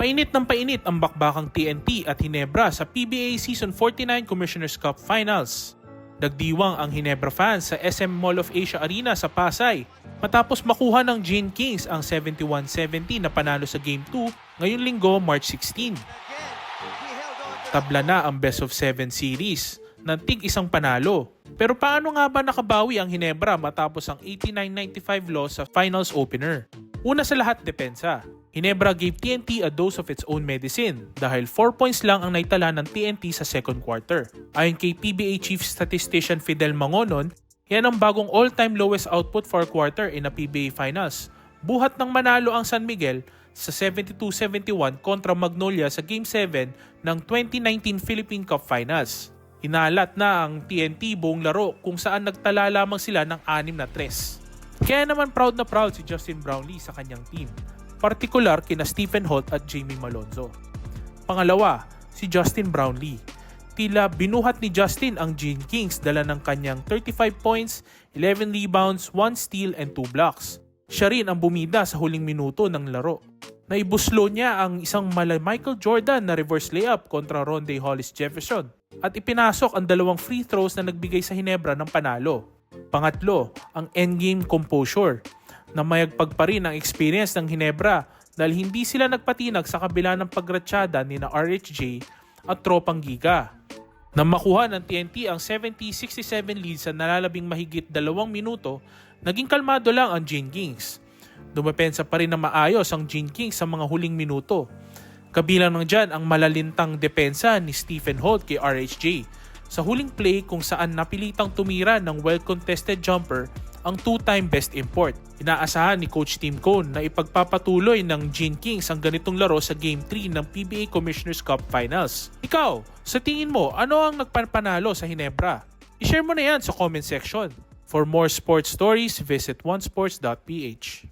Painit ng painit ang bakbakang TNT at Hinebra sa PBA Season 49 Commissioner's Cup Finals. Nagdiwang ang Hinebra fans sa SM Mall of Asia Arena sa Pasay matapos makuha ng Gene Kings ang 71-70 na panalo sa Game 2 ngayong linggo, March 16. Tabla na ang Best of 7 series ng tig-isang panalo. Pero paano nga ba nakabawi ang Hinebra matapos ang 89-95 loss sa finals opener? Una sa lahat, depensa. Hinebra gave TNT a dose of its own medicine dahil 4 points lang ang naitala ng TNT sa second quarter. Ayon kay PBA Chief Statistician Fidel Mangonon, yan ang bagong all-time lowest output for a quarter in a PBA Finals. Buhat ng manalo ang San Miguel sa 72-71 kontra Magnolia sa Game 7 ng 2019 Philippine Cup Finals. Hinalat na ang TNT buong laro kung saan nagtala lamang sila ng 6-3. Kaya naman proud na proud si Justin Brownlee sa kanyang team, partikular kina Stephen Holt at Jamie Malonzo. Pangalawa, si Justin Brownlee. Tila binuhat ni Justin ang Gene Kings dala ng kanyang 35 points, 11 rebounds, 1 steal and 2 blocks. Siya rin ang bumida sa huling minuto ng laro. Naibuslo niya ang isang mala Michael Jordan na reverse layup kontra Rondae Hollis Jefferson at ipinasok ang 2 free throws na nagbigay sa Hinebra ng panalo. Pangatlo, ang endgame composure na mayagpag pa rin ang experience ng Hinebra dahil hindi sila nagpatinag sa kabila ng pagratsyada ni na RHJ at tropang Giga. Nang makuha ng TNT ang 70-67 lead sa nalalabing mahigit 2 minuto, naging kalmado lang ang Gene Kings. Dumepensa pa rin na maayos ang Gene Kings sa mga huling minuto. Kabilang ng dyan ang malalintang depensa ni Stephen Holt kay RHJ sa huling play kung saan napilitang tumira ng well-contested jumper ang 2-time best import. Inaasahan ni Coach Tim Cone na ipagpapatuloy ng Gene Kings ang ganitong laro sa Game 3 ng PBA Commissioner's Cup Finals. Ikaw, sa tingin mo, ano ang nagpanalo sa Hinebra? I-share mo na yan sa comment section. For more sports stories, visit onesports.ph.